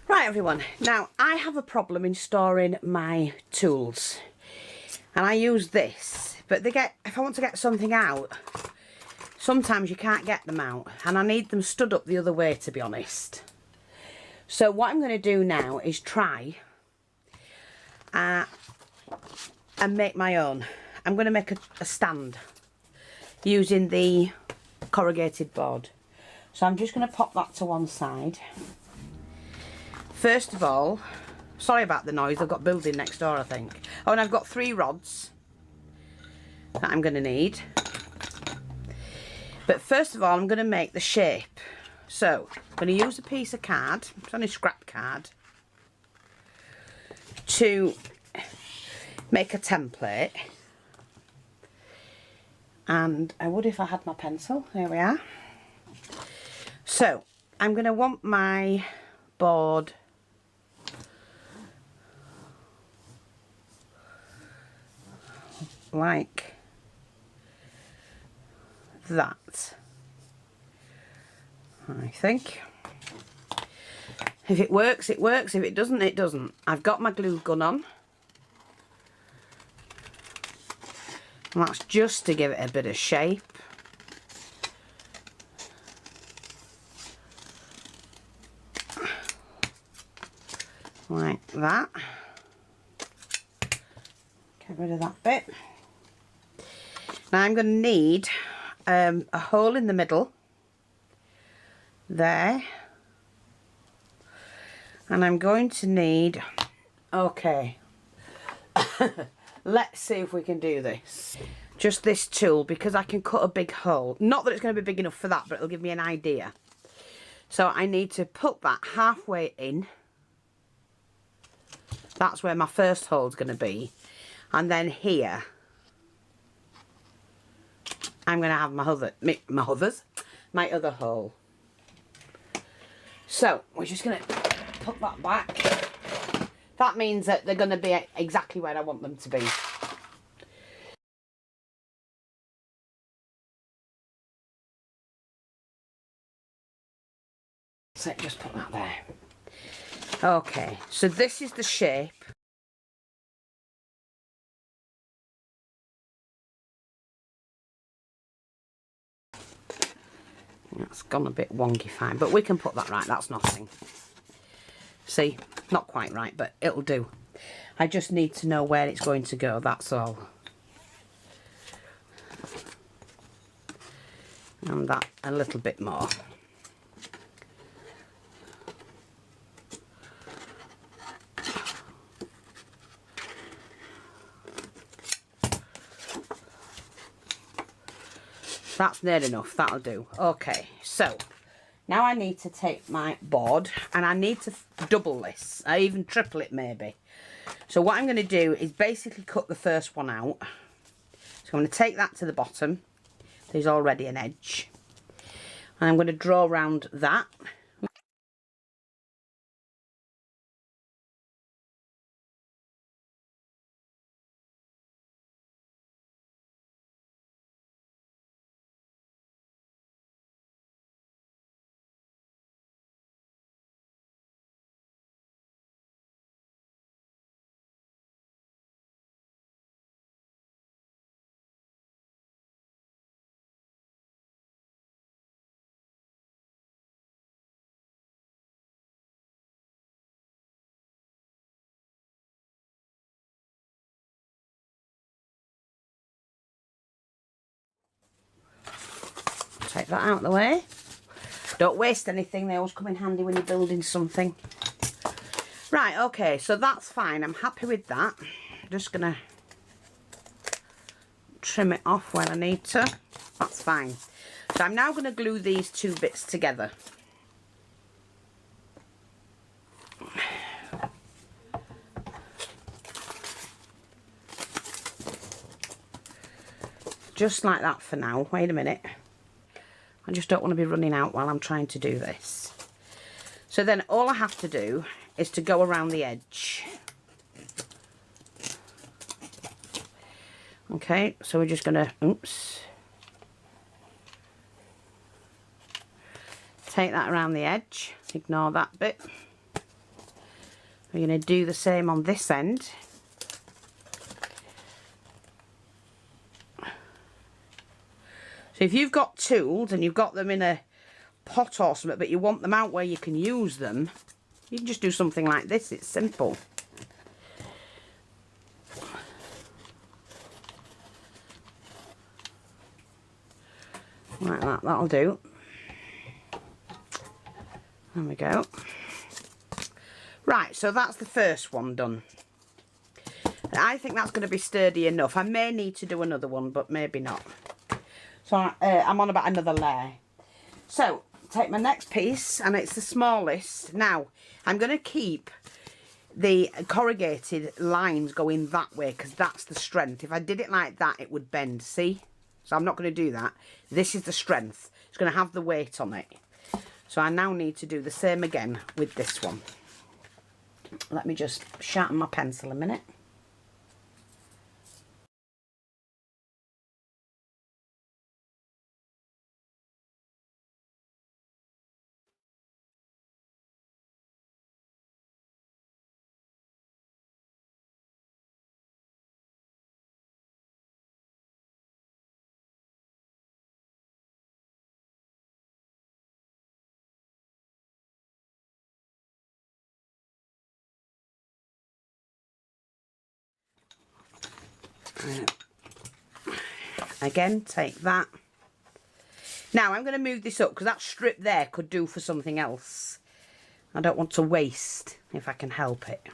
Right everyone, now I have a problem in storing my tools and I use this, but if I want to get something out, sometimes you can't get them out and I need them stood up the other way, to be honest. So what I'm going to do now is try and make my own. I'm going to make a stand using the corrugated board. So I'm just going to pop that to one side. First of all, sorry about the noise, I've got building next door I think. Oh, and I've got 3 rods that I'm going to need. But first of all, I'm going to make the shape. So, I'm going to use a piece of card, it's only scrap card, to make a template. And I would if I had my pencil. There we are. So, I'm going to want my board like that, I think. If it works, it works. If it doesn't, it doesn't. I've got my glue gun on. And that's just to give it a bit of shape. Like that. Get rid of that bit. Now I'm going to need a hole in the middle there, and I'm going to need, okay, let's see if we can do this. Just this tool, because I can cut a big hole. Not that it's going to be big enough for that, but it'll give me an idea. So I need to put that halfway in. That's where my first hole is going to be. And then here, I'm going to have my other hole. So, we're just going to put that back. That means that they're going to be exactly where I want them to be. So, just put that there. Okay, so this is the shape. That's gone a bit wonky fine, but we can put that right, that's nothing. See, not quite right, but it'll do. I just need to know where it's going to go, that's all. And that a little bit more. That's near enough, that'll do. Okay, so now I need to take my board and I need to double this, I even triple it maybe. So what I'm going to do is basically cut the first one out. So I'm going to take that to the bottom. There's already an edge. And I'm going to draw around that. Take that out of the way. Don't waste anything, they always come in handy when you're building something. Right, okay, so that's fine. I'm happy with that. I'm just going to trim it off where I need to. That's fine. So I'm now going to glue these 2 bits together. Just like that for now. Wait a minute. I just don't want to be running out while I'm trying to do this. So then all I have to do is to go around the edge. Okay, so we're just going to, oops, take that around the edge, ignore that bit. We're going to do the same on this end. So if you've got tools and you've got them in a pot or something, but you want them out where you can use them, you can just do something like this. It's simple. Like that, that'll do. There we go. Right, so that's the first one done. I think that's going to be sturdy enough. I may need to do another one, but maybe not. So I'm on about another layer. So, take my next piece, and it's the smallest. Now, I'm going to keep the corrugated lines going that way, because that's the strength. If I did it like that, it would bend, see? So I'm not going to do that. This is the strength. It's going to have the weight on it. So I now need to do the same again with this one. Let me just sharpen my pencil a minute. Again, take that. Now I'm going to move this up because that strip there could do for something else. I don't want to waste if I can help it.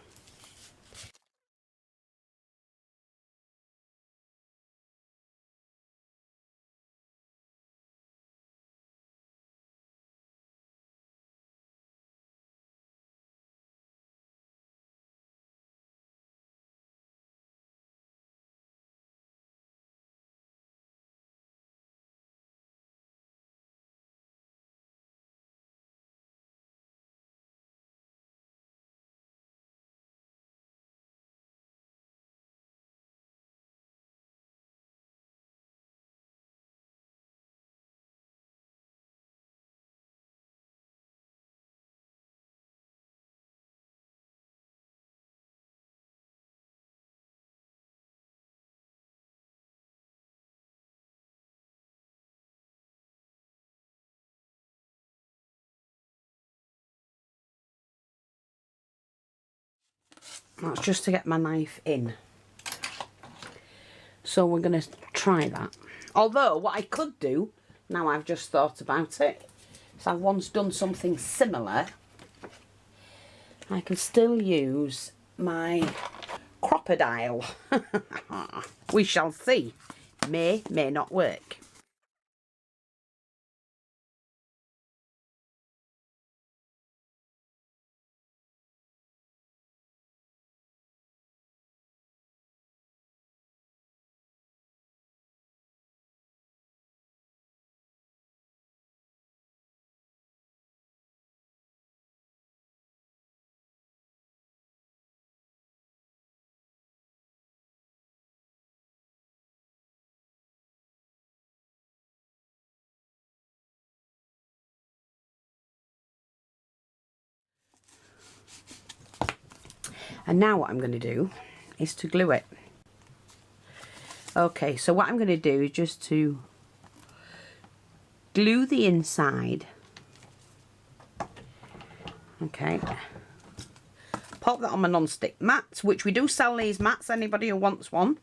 That's just to get my knife in. So we're going to try that. Although what I could do, now I've just thought about it, so I've once done something similar. I can still use my crocodile. We shall see. May not work. And now what I'm going to do is to glue it. Okay, so what I'm going to do is just to glue the inside. Okay. Pop that on my non-stick mat, which we do sell these mats, anybody who wants one.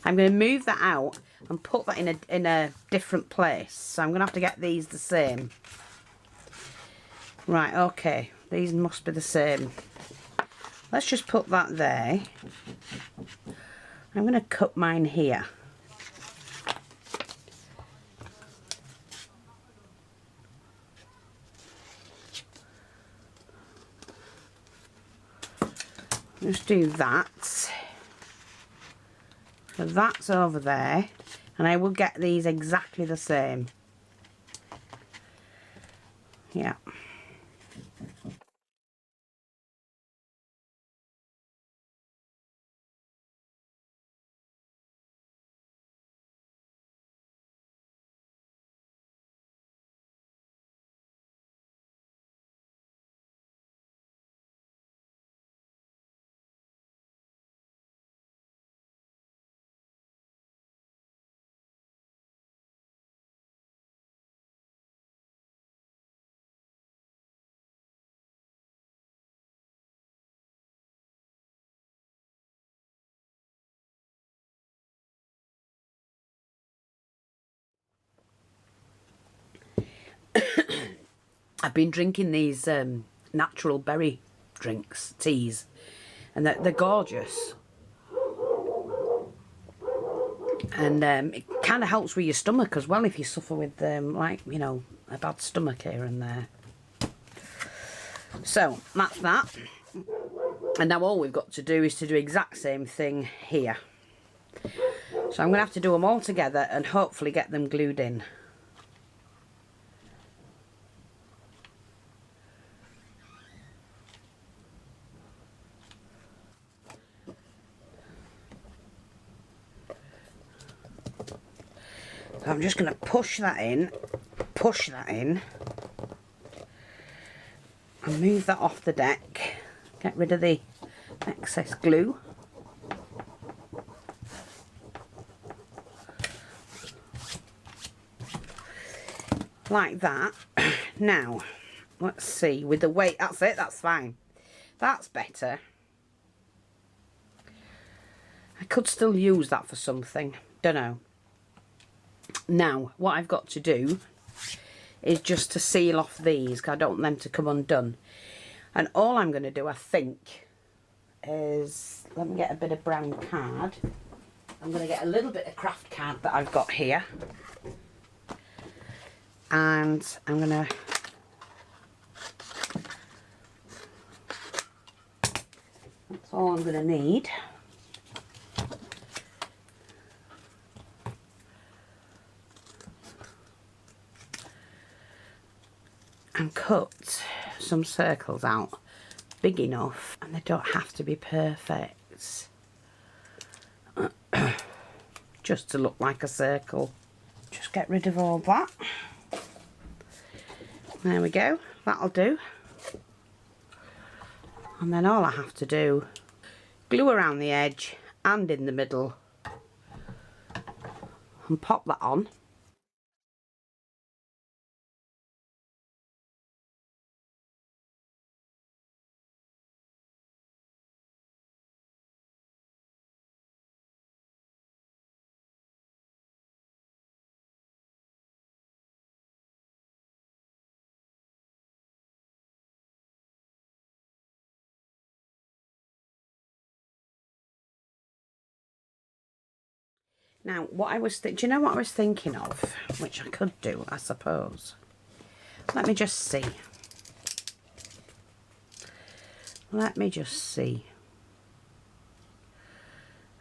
I'm going to move that out and put that in a different place. So I'm going to have to get these the same. Right, okay. These must be the same. Let's just put that there. I'm going to cut mine here. Just do that. So that's over there, and I will get these exactly the same. Yeah. I've been drinking these natural berry drinks, teas, and they're gorgeous. And it kind of helps with your stomach as well if you suffer with, like, you know, a bad stomach here and there. So, that's that. And now all we've got to do is to do the exact same thing here. So I'm going to have to do them all together and hopefully get them glued in. So I'm just going to push that in, and move that off the deck. Get rid of the excess glue. Like that. Now, let's see, with the weight, that's it, that's fine. That's better. I could still use that for something, don't know. Now, what I've got to do is just to seal off these, because I don't want them to come undone. And all I'm going to do, I think, is, let me get a bit of brown card. I'm going to get a little bit of craft card that I've got here. And I'm going to that's all I'm going to need. And cut some circles out big enough, and they don't have to be perfect, just to look like a circle. Just get rid of all that. There we go, that'll do. And then all I have to do, glue around the edge and in the middle and pop that on. Now, what I was do you know what I was thinking of, which I could do, I suppose. Let me just see. Let me just see.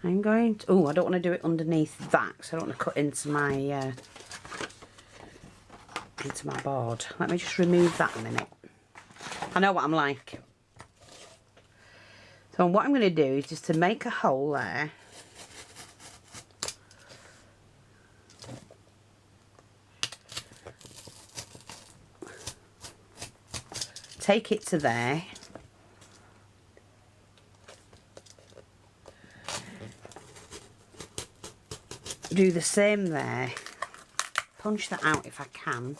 I'm going to, oh, I don't want to do it underneath that, so I don't want to cut into my board. Let me just remove that a minute. I know what I'm like. So what I'm going to do is just to make a hole there. Take it to there. Do the same there. Punch that out if I can.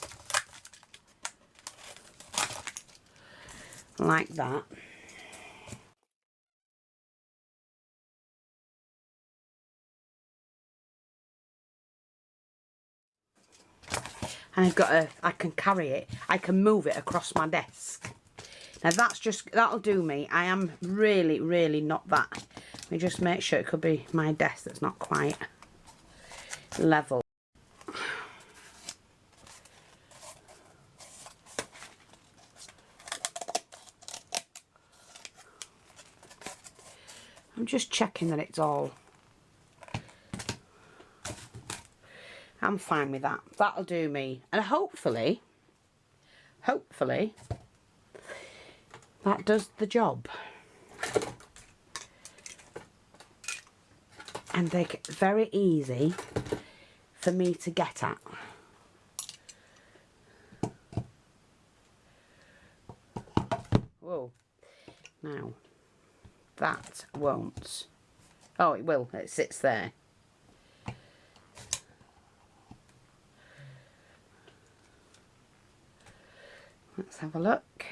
Like that. And I've got I can carry it. I can move it across my desk. Now that'll do me. I am really, really not that. Let me just make sure it could be my desk that's not quite level. I'm just checking that it's all. I'm fine with that. That'll do me. And hopefully, that does the job. And they're very easy for me to get at. Whoa. Now, that won't. Oh, it will. It sits there. Let's have a look.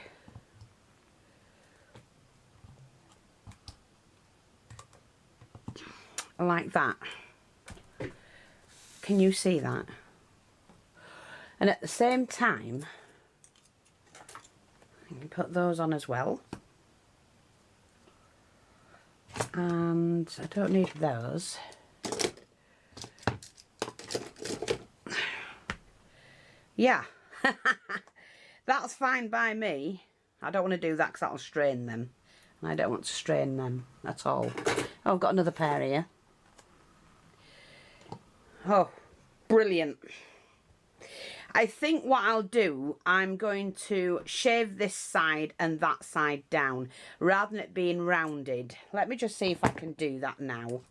Like that. Can you see that? And at the same time, I can put those on as well. And I don't need those. Yeah. That's fine by me. I don't want to do that because that'll strain them. And I don't want to strain them at all. Oh, I've got another pair here. Oh, brilliant. I think what I'll do, I'm going to shave this side and that side down rather than it being rounded. Let me just see if I can do that now,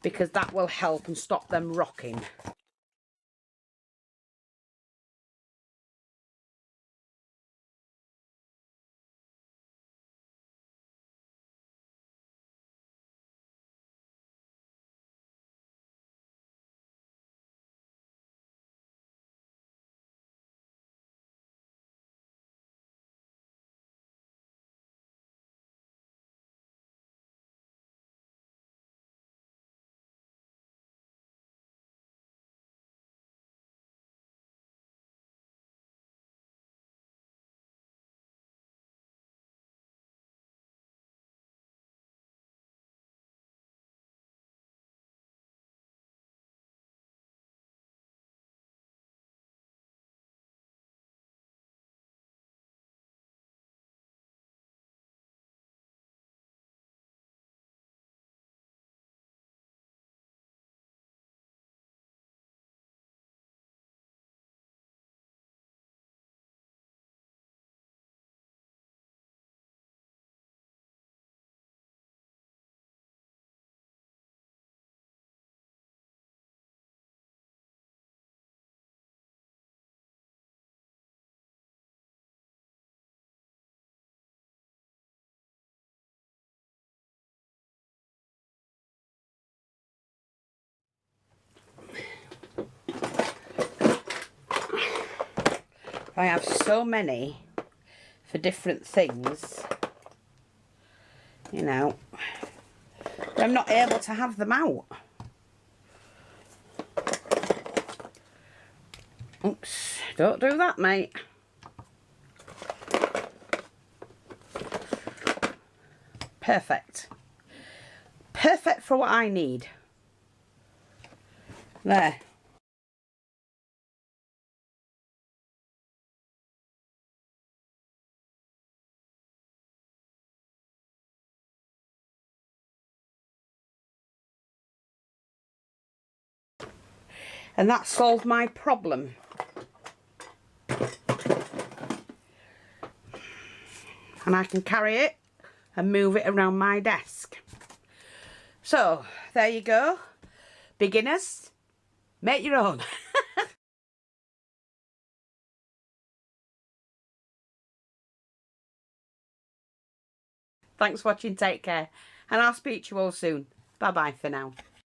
because that will help and stop them rocking. I have so many for different things, you know, I'm not able to have them out. Oops, don't do that, mate. Perfect. Perfect for what I need. There. And that solved my problem. And I can carry it and move it around my desk. So, there you go. Beginners, make your own. Thanks for watching, take care. And I'll speak to you all soon. Bye bye for now.